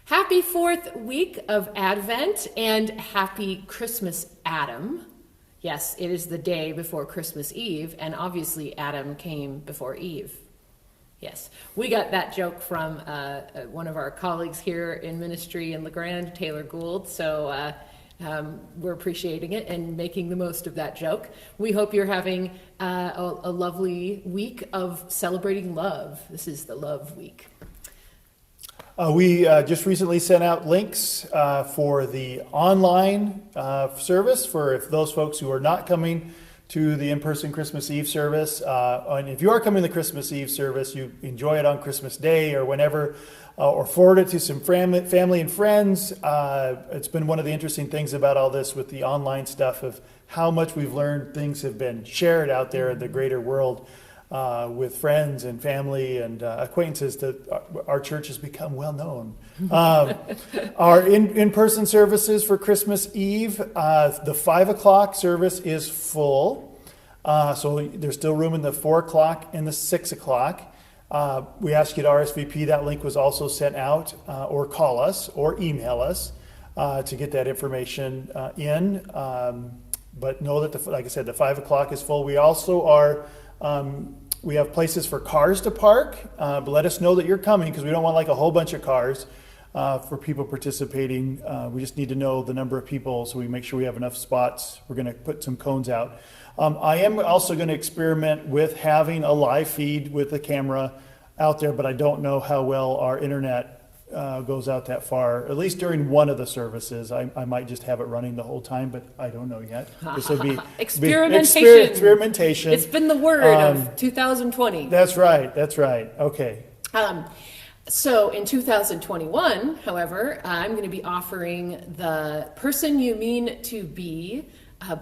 Happy fourth week of Advent and happy Christmas, Adam. Yes, it is the day before Christmas Eve, and obviously Adam came before Eve. Yes, we got that joke from one of our colleagues here in ministry in LeGrand, Taylor Gould, so we're appreciating it and making the most of that joke. We hope you're having a lovely week of celebrating love. This is the Love Week. We just recently sent out links for the online service for if those folks who are not coming to the in-person Christmas Eve service. And if you are coming to the Christmas Eve service, you enjoy it on Christmas Day or whenever, or forward it to some family and friends. It's been one of the interesting things about all this with the online stuff of how much we've learned. Things have been shared out there in the greater world. With friends and family and acquaintances, that our church has become well known. Our in-person services for Christmas Eve, the 5 o'clock service is full. So there's still room in the 4 o'clock and the 6 o'clock. We ask you to RSVP. That link was also sent out, or call us or email us to get that information in. But know that, like I said, the 5 o'clock is full. We also are... we have places for cars to park, but let us know that you're coming because we don't want like a whole bunch of cars for people participating. We just need to know the number of people so we make sure we have enough spots. We're going to put some cones out. I am also going to experiment with having a live feed with the camera out there, but I don't know how well our internet goes out that far. At least during one of the services, I might just have it running the whole time, but I don't know yet. This will be experimentation. It's been the word of 2020. That's right. Okay. So in 2021, however, I'm going to be offering the Person You Mean to Be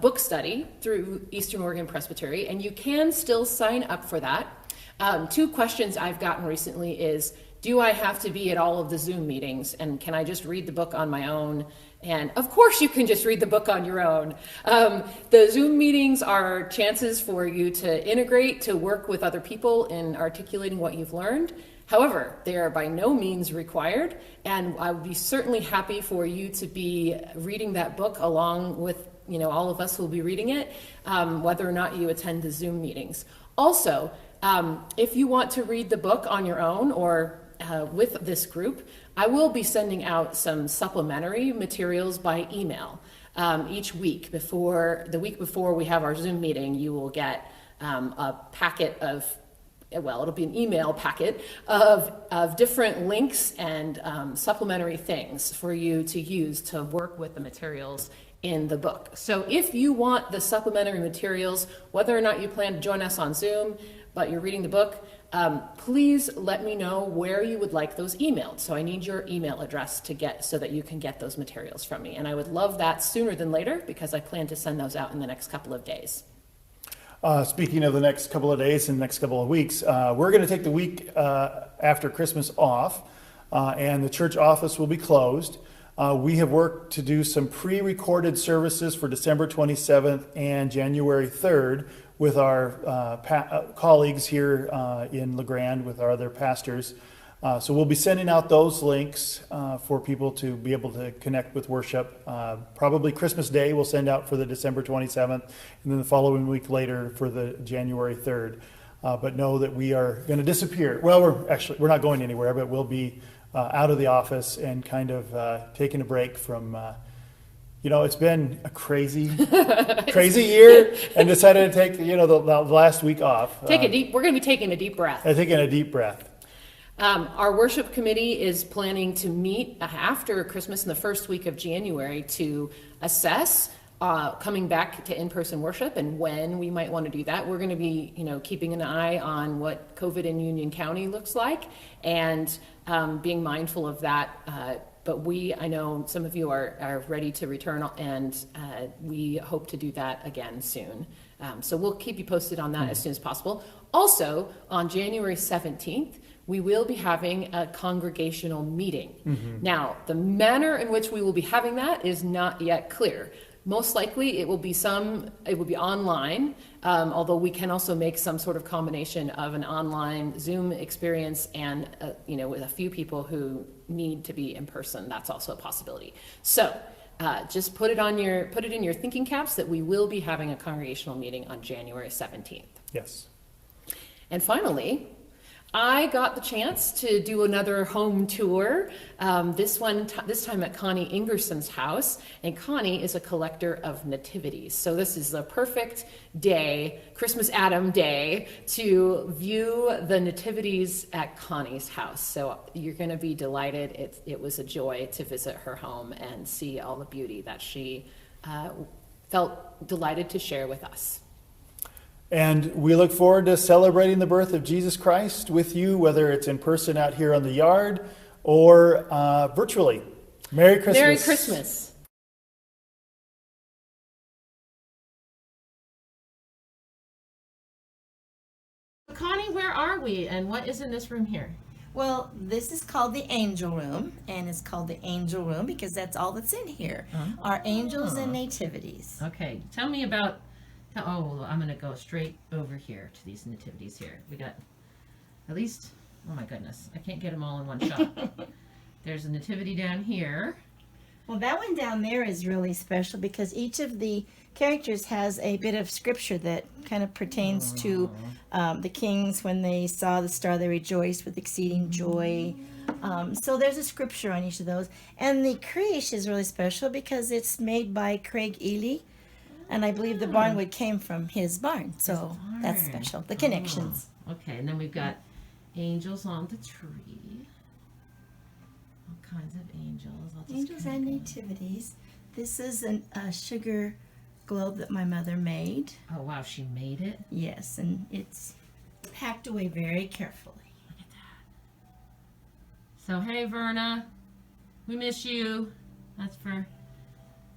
book study through Eastern Oregon Presbytery, and you can still sign up for that. 2 questions I've gotten recently is, do I have to be at all of the Zoom meetings, and can I just read the book on my own? And of course you can just read the book on your own. The Zoom meetings are chances for you to integrate, to work with other people in articulating what you've learned. However, they are by no means required, and I would be certainly happy for you to be reading that book along with all of us who will be reading it, whether or not you attend the Zoom meetings. Also, if you want to read the book on your own or with this group, I will be sending out some supplementary materials by email each week. The week before we have our Zoom meeting, you will get a packet of, it'll be an email packet of different links and supplementary things for you to use to work with the materials in the book. So if you want the supplementary materials, whether or not you plan to join us on Zoom, but you're reading the book, please let me know where you would like those emailed. So I need your email address to get so that you can get those materials from me. And I would love that sooner than later because I plan to send those out in the next couple of days. Speaking of the next couple of days and next couple of weeks, we're going to take the week after Christmas off, and the church office will be closed. We have worked to do some pre-recorded services for December 27th and January 3rd with our colleagues here in LeGrand with our other pastors. So we'll be sending out those links for people to be able to connect with worship. Probably Christmas Day we'll send out for the December 27th, and then the following week later for the January 3rd. But know that we are going to disappear. Well, we're not going anywhere, but we'll be out of the office and kind of taking a break from it's been a crazy year, and decided to take the last week off. We're going to be taking a deep breath. Taking a deep breath. Our worship committee is planning to meet after Christmas in the first week of January to assess coming back to in-person worship and when we might want to do that. We're going to be keeping an eye on what COVID in Union County looks like and being mindful of that. But I know some of you are ready to return, and we hope to do that again soon. So we'll keep you posted on that as soon as possible. Also, on January 17th, we will be having a congregational meeting. Mm-hmm. Now, the manner in which we will be having that is not yet clear. Most likely, it will be online, although we can also make some sort of combination of an online Zoom experience and, with a few people who need to be in person. That's also a possibility. So just put it in your thinking caps that we will be having a congregational meeting on January 17th. Yes. And finally, I got the chance to do another home tour, this time at Connie Ingerson's house, and Connie is a collector of nativities. So this is the perfect day, Christmas Adam day, to view the nativities at Connie's house. So you're going to be delighted. It was a joy to visit her home and see all the beauty that she felt delighted to share with us. And we look forward to celebrating the birth of Jesus Christ with you, whether it's in person out here on the yard or virtually. Merry Christmas. Merry Christmas. Connie, where are we and what is in this room here? Well, this is called the angel room, and it's called the angel room because that's all that's in here. Our angels and nativities. Okay, tell me about... Oh, I'm going to go straight over here to these nativities here. We got at least, oh my goodness, I can't get them all in one shot. There's a nativity down here. Well, that one down there is really special because each of the characters has a bit of scripture that kind of pertains to the kings. When they saw the star, they rejoiced with exceeding joy. So there's a scripture on each of those. And the creation is really special because it's made by Craig Ely. And I believe the barnwood came from his barn, so that's special. The connections. Okay, and then we've got angels on the tree. All kinds of angels. Angels and nativities. This is a sugar globe that my mother made. Oh wow, she made it? Yes, and it's packed away very carefully. Look at that. So hey Verna, we miss you. That's for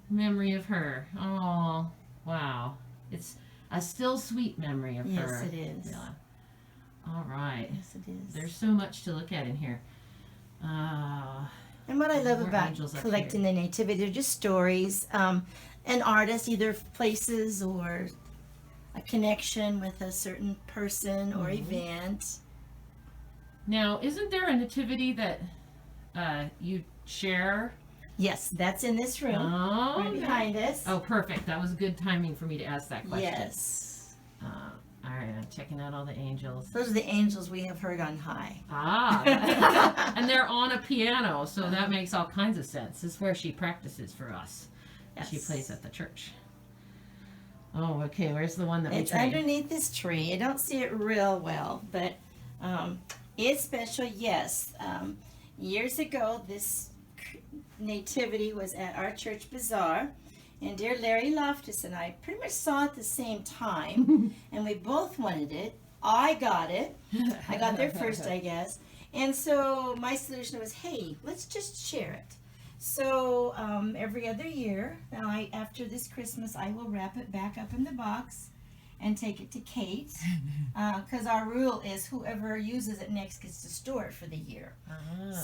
memory of her. Oh, wow. It's a still sweet memory of her. Yes, it is. Yeah. All right. Yes, it is. There's so much to look at in here. And what I love more about angels up collecting the nativity, they're just stories. An artist, either places or a connection with a certain person or event. Now, isn't there a nativity that you share? Yes, that's in this room, Oh, right behind us. Oh, perfect. That was good timing for me to ask that question. Yes. All right, I'm checking out all the angels. Those are the angels we have heard on high. Ah, and they're on a piano, so that makes all kinds of sense. This is where she practices for us. Yes. She plays at the church. Oh, okay. Where's the one that we It's trade? underneath this tree. I don't see it real well, but it's special, yes. Years ago, this nativity was at our church bazaar, and dear Larry Loftus and I pretty much saw it at the same time, and we both wanted it. I got it. I got there first, I guess. And so my solution was, hey, let's just share it. So every other year, now after this Christmas, I will wrap it back up in the box and take it to Kate, because our rule is whoever uses it next gets to store it for the year.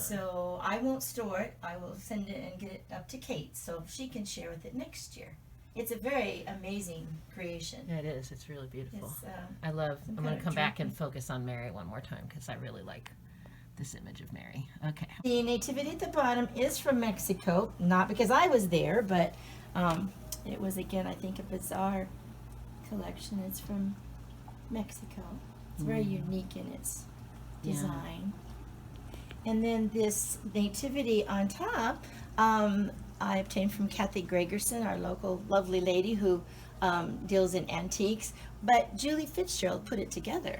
So I won't store it. I will send it and get it up to Kate so she can share with it next year. It's a very amazing creation. Yeah, it is. It's really beautiful. It's, I'm going kind to of come back and tricky. focus on Mary one more time because I really like this image of Mary. Okay. The nativity at the bottom is from Mexico, not because I was there, but it was, again, I think a bizarre collection. It's from Mexico. It's very unique in its design. And then this nativity on top, I obtained from Kathy Gregerson, our local lovely lady who deals in antiques. But Julie Fitzgerald put it together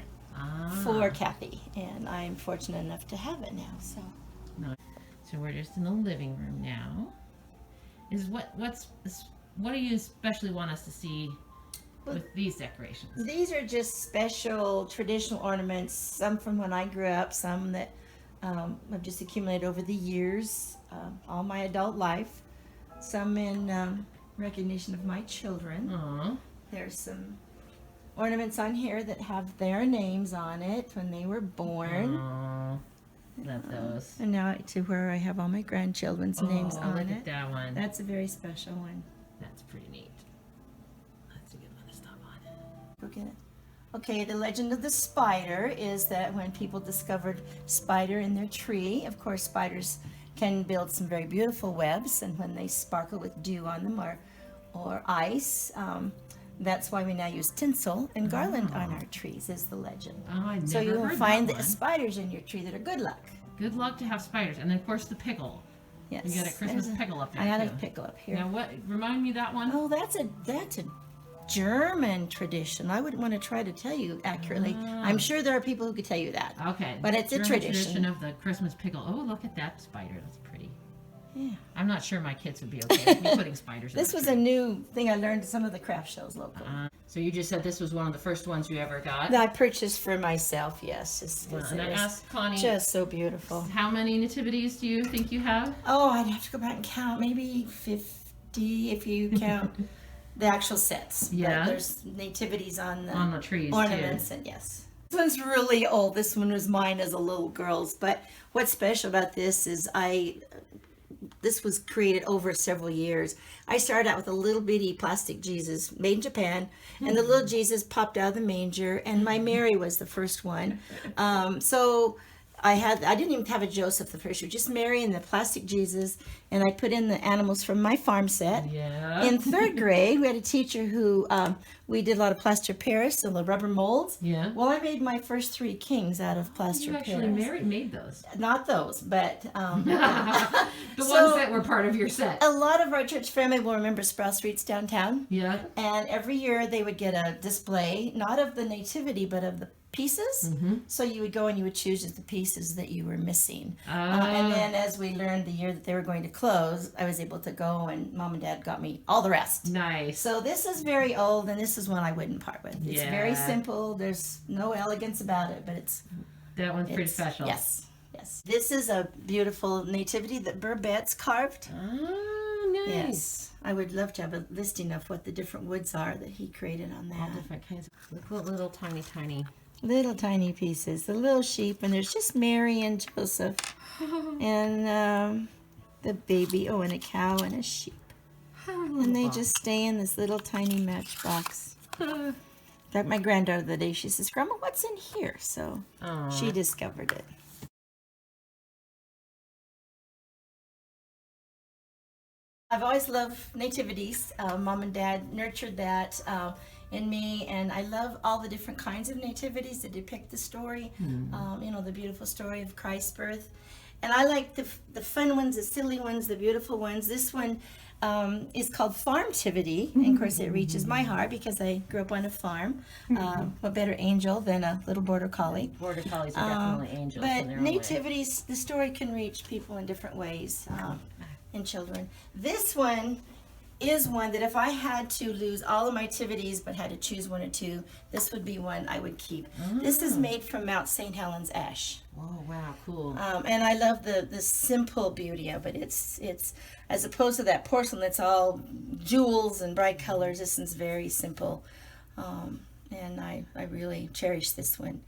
for Kathy, and I'm fortunate enough to have it now. So we're just in the living room now. What do you especially want us to see with these decorations? These are just special traditional ornaments, some from when I grew up, some that I've just accumulated over the years, all my adult life, some in recognition of my children. Aww. There's some ornaments on here that have their names on it when they were born. Aww. Love those. And now to where I have all my grandchildren's names on look it. at that one. That's a very special one. That's pretty neat. get it. Okay, the legend of the spider is that when people discovered spider in their tree, of course, spiders can build some very beautiful webs, and when they sparkle with dew on them or ice, that's why we now use tinsel and garland on our trees, is the legend. Oh, I never So you will heard find that the one. spiders in your tree that are good luck. Good luck to have spiders, and then of course the pickle. Yes. You got a Christmas there's pickle up there I got a too. pickle up here. Now what? Remind me that one. Oh, that's a German tradition. I wouldn't want to try to tell you accurately. I'm sure there are people who could tell you that. Okay. But it's a German tradition. of the Christmas pickle. Oh, look at that spider. That's pretty. Yeah. I'm not sure my kids would be okay with me putting spiders in This the was tree. a new thing I learned at some of the craft shows locally. So you just said this was one of the first ones you ever got. That I purchased for myself, yes. And I asked Connie, Just so beautiful. how many nativities do you think you have? Oh, I'd have to go back and count. Maybe 50 if you count the actual sets. Yeah. But there's nativities on the trees ornaments, and yes. This one's really old. This one was mine as a little girl's. But what's special about this is this was created over several years. I started out with a little bitty plastic Jesus made in Japan, and the little Jesus popped out of the manger, and my Mary was the first one. So I didn't even have a Joseph the first year, just Mary and the plastic Jesus, and I put in the animals from my farm set. Yeah. In third grade, we had a teacher who, we did a lot of plaster Paris and the rubber molds. Yeah. Well, I made my first 3 kings out of plaster You actually Paris. made those. Not those, but The So- ones that were part of your set. a lot of our church family will remember Sprout Streets downtown. Yeah. And every year they would get a display, not of the nativity, but of the pieces. So you would go and you would choose the pieces that you were missing. And then as we learned the year that they were going to close, I was able to go, and Mom and Dad got me all the rest. Nice. So this is very old, and this is one I wouldn't part with. It's very Yeah. simple. There's no elegance about it, but That one's pretty it's special. Yes, yes. This is a beautiful nativity that Burbette's carved. Oh, nice. Yes, I would love to have a listing of what the different woods are that he created on All that. different kinds of look what little tiny. Little tiny pieces, the little sheep, and there's just Mary and Joseph, and the baby. Oh, and a cow and a sheep, and they just stay in this little tiny matchbox. That my granddaughter the day she says, "Grandma, what's in here?" So she discovered it. I've always loved nativities. Mom and Dad nurtured that in me, and I love all the different kinds of nativities that depict the story. The beautiful story of Christ's birth. And I like the fun ones, the silly ones, the beautiful ones. This one is called Farmtivity, and of course it reaches my heart because I grew up on a farm. What better angel than a little border collie? Border collies are definitely angels. But in their own way. nativities, the story can reach people in different ways, and children. This one is one that if I had to lose all of my nativities but had to choose one or two, this would be one I would keep. This is made from Mount St. Helens ash. Oh wow, cool. And I love the simple beauty of it. It's as opposed to that porcelain that's all jewels and bright colors. This one's very simple, and I really cherish this one.